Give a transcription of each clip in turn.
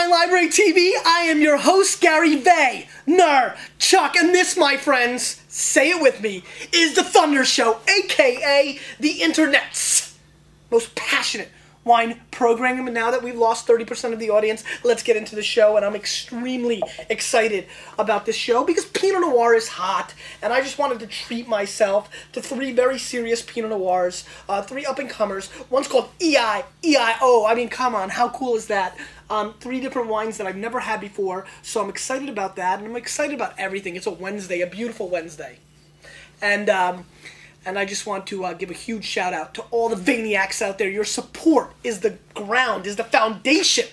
Wine Library TV. I am your host, Gary Vaynerchuk, and this, my friends, say it with me, is the Thunder Show, aka the internet's most passionate wine program. And now that we've lost 30% of the audience, let's get into the show. And I'm extremely excited about this show because Pinot Noir is hot, and I just wanted to treat myself to three very serious Pinot Noirs, three up-and-comers. One's called Eieio. I mean, come on, how cool is that? Three different wines that I've never had before, so I'm excited about that, and I'm excited about everything. It's a Wednesday, a beautiful Wednesday. And I just want to give a huge shout out to all the Vaynerchuks out there. Your support is the ground, is the foundation.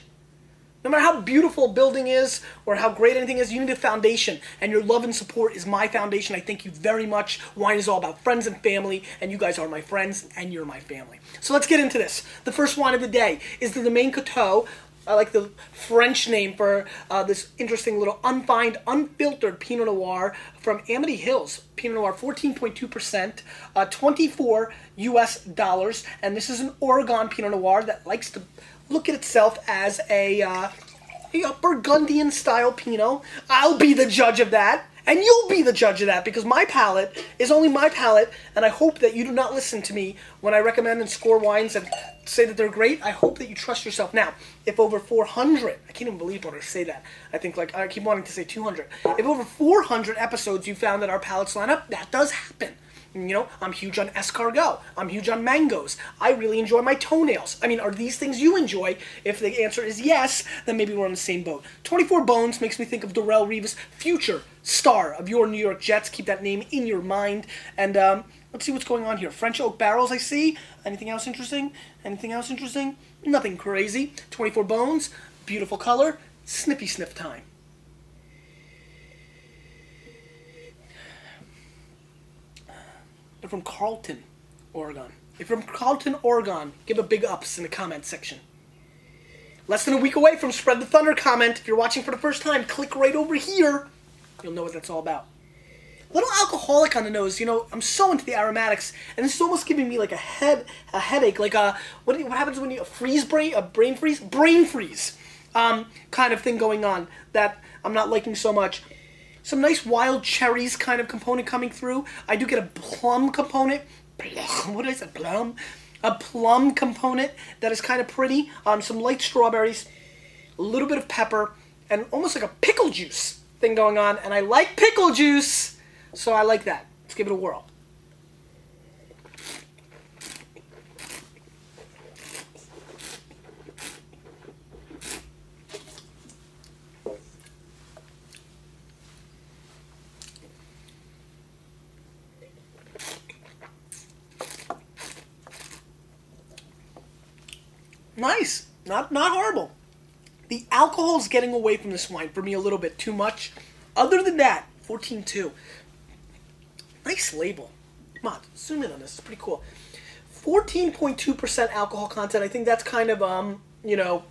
No matter how beautiful a building is or how great anything is, you need a foundation. And your love and support is my foundation. I thank you very much. Wine is all about friends and family, and you guys are my friends, and you're my family. So let's get into this. The first wine of the day is the Domaine Coteau. I like the French name for this interesting little unfiltered Pinot Noir from Amity Hills. Pinot Noir, 14.2%, $24 US, and this is an Oregon Pinot Noir that likes to look at itself as a Burgundian-style Pinot. I'll be the judge of that. And you'll be the judge of that, because my palate is only my palate, and I hope that you do not listen to me when I recommend and score wines and say that they're great. I hope that you trust yourself. Now, if over 400, I can't even believe when I say that. I think, like, I keep wanting to say 200. If over 400 episodes you found that our palates line up, that does happen. You know, I'm huge on escargot. I'm huge on mangoes. I really enjoy my toenails. I mean, are these things you enjoy? If the answer is yes, then maybe we're on the same boat. 24 Bones makes me think of Darrell Reeves, future star of your New York Jets. Keep that name in your mind. And let's see what's going on here. French oak barrels, I see. Anything else interesting? Anything else interesting? Nothing crazy. 24 Bones, beautiful color. Sniffy sniff time. They're from Carlton, Oregon. If you're from Carlton, Oregon, give a big ups in the comment section. Less than a week away from Spread the Thunder comment. If you're watching for the first time, click right over here. You'll know what that's all about. A little alcoholic on the nose. You know, I'm so into the aromatics, and this is almost giving me like a headache, like what happens when you brain freeze kind of thing going on that I'm not liking so much. Some nice wild cherries kind of component coming through. I do get a plum component. What is it? Plum? A plum component that is kind of pretty. Some light strawberries, a little bit of pepper, and almost like a pickle juice thing going on. And I like pickle juice, so I like that. Let's give it a whirl. Nice. Not horrible. The alcohol's getting away from this wine for me a little bit too much. Other than that, 14.2. Nice label. Come on, zoom in on this. It's pretty cool. 14.2% alcohol content. I think that's kind of, you know,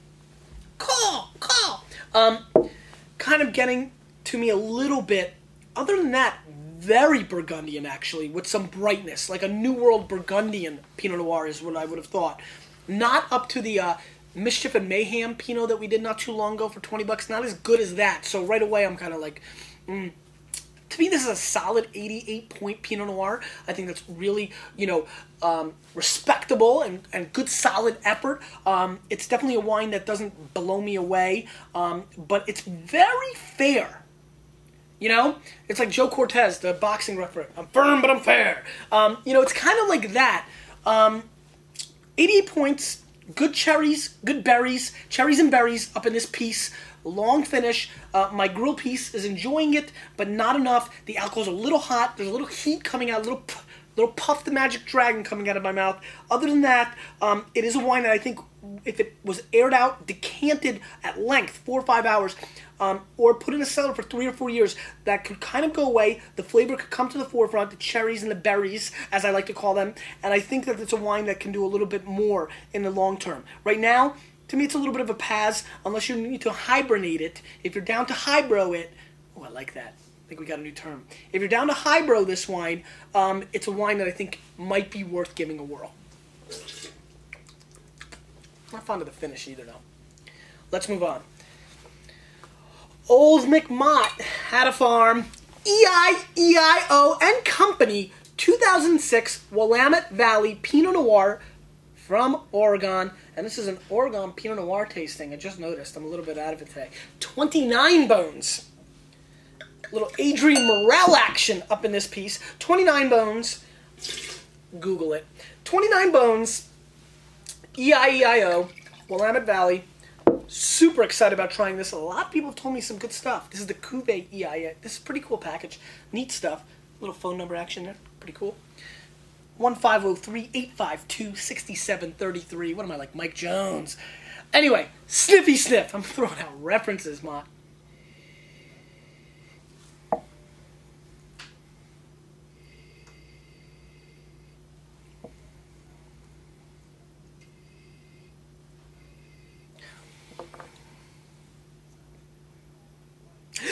kind of getting to me a little bit. Other than that, very Burgundian, actually, with some brightness. Like a New World Burgundian Pinot Noir is what I would have thought. Not up to the Mischief and Mayhem Pinot that we did not too long ago for 20 bucks. Not as good as that. So right away I'm kind of like, To me, this is a solid 88-point Pinot Noir. I think that's really, you know, respectable and good solid effort. It's definitely a wine that doesn't blow me away, but it's very fair. You know, it's like Joe Cortez, the boxing referee. I'm firm, but I'm fair. You know, it's kind of like that. 88 points, good cherries, good berries, cherries and berries up in this piece. Long finish. My grill piece is enjoying it, but not enough. The alcohol's a little hot. There's a little heat coming out, a little Puff the Magic Dragon coming out of my mouth. Other than that, it is a wine that I think if it was aired out, decanted at length, 4 or 5 hours, or put in a cellar for 3 or 4 years, that could kind of go away. The flavor could come to the forefront, the cherries and the berries, as I like to call them, and I think that it's a wine that can do a little bit more in the long term. Right now, to me, it's a little bit of a pass, unless you need to hibernate it. If you're down to hybro it, oh, I like that. I think we got a new term. If you're down to hybro this wine, it's a wine that I think might be worth giving a whirl. Not fond of the finish either, though. Let's move on. Old McMott had a farm. Eieio and Company, 2006 Willamette Valley Pinot Noir from Oregon. And this is an Oregon Pinot Noir tasting. I just noticed. I'm a little bit out of it today. 29 bones. Little Adrian Morel action up in this piece. 29 bones. Google it. 29 bones. Eieio, Willamette Valley. Super excited about trying this. A lot of people have told me some good stuff. This is the Cuvee Eieio. This is a pretty cool package. Neat stuff. Little phone number action there. Pretty cool. 1503-852-6733. What am I, like Mike Jones? Anyway, sniffy sniff. I'm throwing out references, Ma.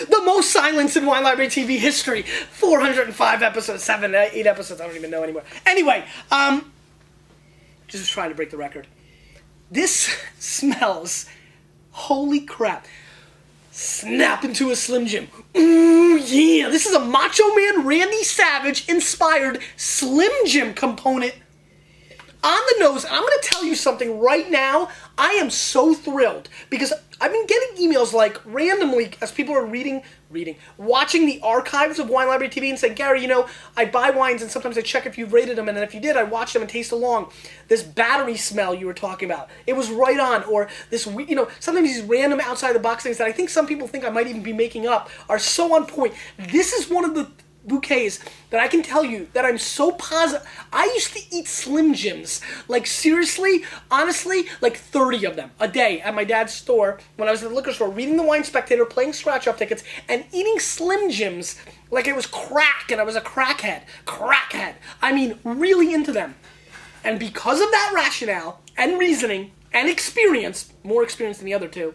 The most silence in Wine Library TV history. 405 episodes, 7, 8 episodes, I don't even know anymore. Anyway, just trying to break the record. This smells, holy crap, snap into a Slim Jim. Ooh, yeah, this is a Macho Man Randy Savage inspired Slim Jim component on the nose. And I'm going to tell you something right now. I am so thrilled because I've been getting emails like randomly as people are watching the archives of Wine Library TV and saying, Gary, you know, I buy wines and sometimes I check if you've rated them, and then if you did, I watch them and taste along. This battery smell you were talking about, it was right on. Or this, you know, sometimes these random outside the box things that I think some people think I might even be making up are so on point. This is one of the bouquets that I can tell you that I'm so positive. I used to eat Slim Jims, like seriously, honestly, like 30 of them a day at my dad's store when I was at the liquor store, reading the Wine Spectator, playing scratch-off tickets, and eating Slim Jims like it was crack and I was a crackhead. I mean, really into them. And because of that rationale and reasoning and experience, more experience than the other two,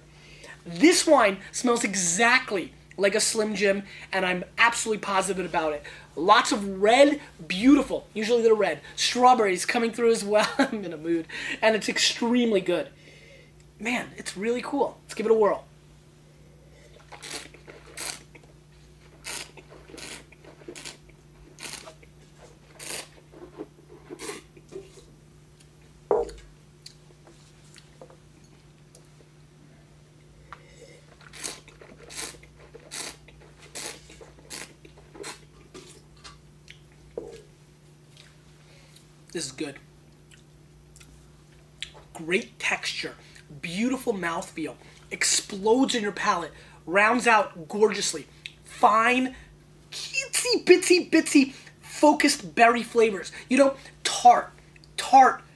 this wine smells exactly like a Slim Jim, and I'm absolutely positive about it. Lots of red, beautiful, usually they're red, strawberries coming through as well. I'm in a mood, and it's extremely good. Man, it's really cool. Let's give it a whirl. This is good. Great texture, beautiful mouthfeel, explodes in your palate, rounds out gorgeously. Fine, bitsy, focused berry flavors. You know, tart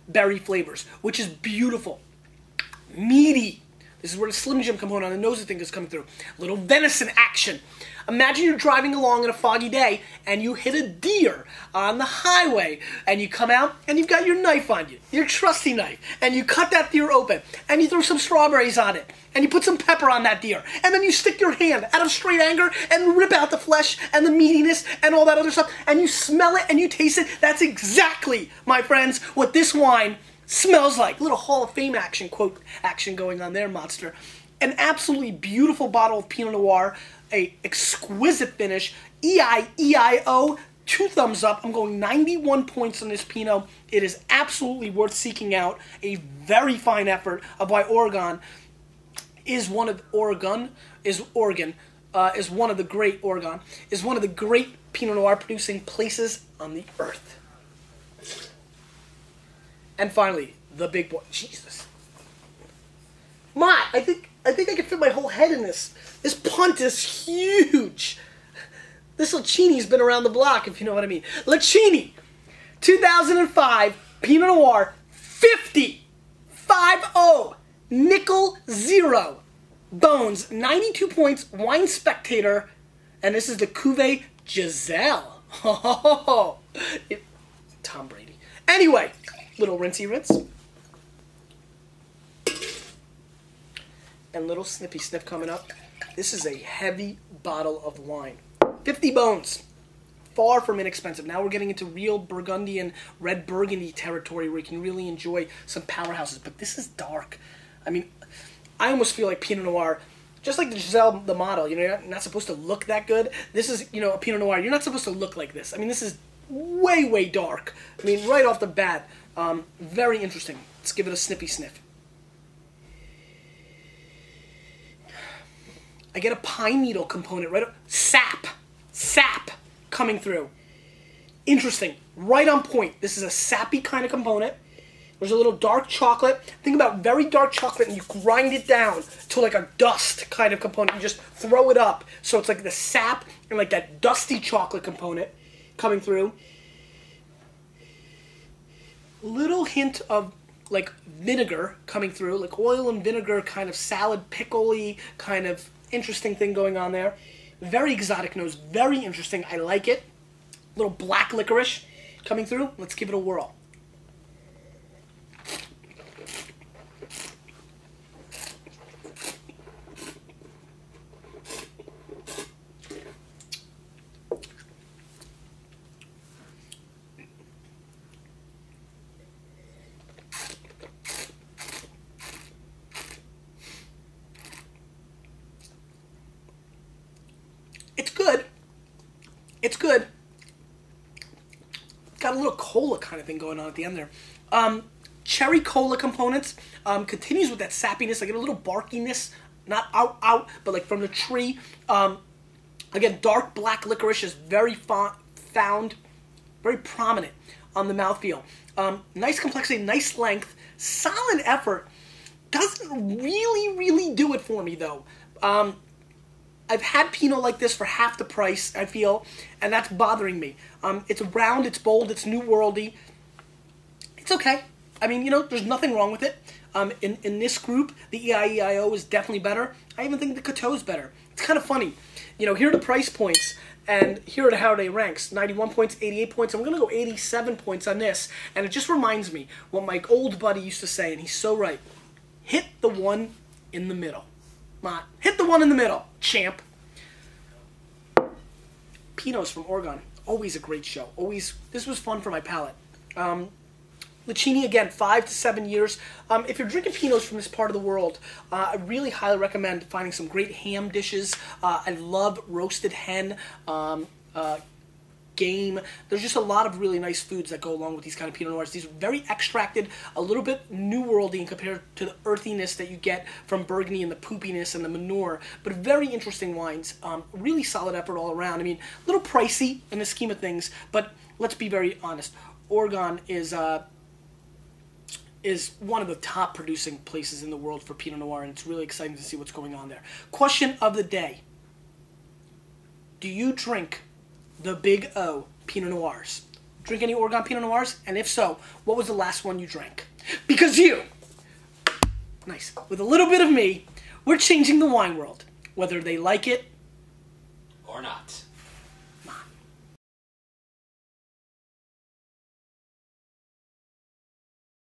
berry flavors, which is beautiful. Meaty. This is where the Slim Jim component on the nose, I think, is coming through. A little venison action. Imagine you're driving along on a foggy day and you hit a deer on the highway and you come out and you've got your knife on you, your trusty knife, and you cut that deer open and you throw some strawberries on it and you put some pepper on that deer and then you stick your hand out of straight anger and rip out the flesh and the meatiness and all that other stuff and you smell it and you taste it. That's exactly, my friends, what this wine smells like. A little Hall of Fame action, quote action going on there, monster. An absolutely beautiful bottle of Pinot Noir, a exquisite finish. Eieio, 2 thumbs up. I'm going 91 points on this Pinot. It is absolutely worth seeking out. A very fine effort of why Oregon is one of the great Pinot Noir producing places on the earth. And finally, the big boy. Jesus. I think I can fit my whole head in this. This punt is huge. This Lachini's been around the block, if you know what I mean. Lachini, 2005, Pinot Noir, 50, nickel 0, bones, 92 points, Wine Spectator, and this is the Cuvee Giselle. Tom Brady. Anyway, little rinsey rinse. And little snippy sniff coming up. This is a heavy bottle of wine. 50 bones. Far from inexpensive. Now we're getting into real Burgundian, red Burgundy territory where you can really enjoy some powerhouses. But this is dark. I mean, I almost feel like Pinot Noir just like the Giselle, the model, you know, you're not supposed to look that good. This is, you know, a Pinot Noir. You're not supposed to look like this. I mean, this is way, way dark. I mean, right off the bat, very interesting. Let's give it a sniffy sniff. I get a pine needle component, right? Sap coming through. Interesting, right on point. This is a sappy kind of component. There's a little dark chocolate. Think about very dark chocolate and you grind it down to like a dust kind of component. You just throw it up. So it's like the sap and like that dusty chocolate component coming through. Little hint of like vinegar coming through, like oil and vinegar kind of salad pickle-y kind of interesting thing going on there. Very exotic nose, very interesting. I like it. Little black licorice coming through. Let's give it a whirl. It's good. It's good. Got a little cola kind of thing going on at the end there. Cherry cola components. Continues with that sappiness. I get a little barkiness. Not out, but like from the tree. Again, dark black licorice is very found, very prominent on the mouthfeel. Nice complexity, nice length. Solid effort. Doesn't really do it for me, though. I've had Pinot like this for half the price, I feel, and that's bothering me. It's round, it's bold, it's New Worldy. It's okay. I mean, you know, there's nothing wrong with it. In this group, the Eieio is definitely better. I even think the Coteau is better. It's kind of funny. You know, here are the price points, and here are how they ranks. 91 points, 88 points. I'm going to go 87 points on this, and it just reminds me what my old buddy used to say, and he's so right. Hit the one in the middle. Hit the one in the middle, champ. Pinots from Oregon. Always a great show. Always. This was fun for my palate. Lachini, again, 5 to 7 years. If you're drinking Pinots from this part of the world, I really highly recommend finding some great ham dishes. I love roasted hen, game. There's just a lot of really nice foods that go along with these kind of Pinot Noirs. These are very extracted, a little bit New Worldy compared to the earthiness that you get from Burgundy and the poopiness and the manure, but very interesting wines. Really solid effort all around. I mean, a little pricey in the scheme of things, but let's be very honest. Oregon is one of the top producing places in the world for Pinot Noir, and it's really exciting to see what's going on there. Question of the day. Do you drink the Big O Pinot Noirs? Drink any Oregon Pinot Noirs? And if so, what was the last one you drank? Because you, nice, with a little bit of me, we're changing the wine world, whether they like it or not.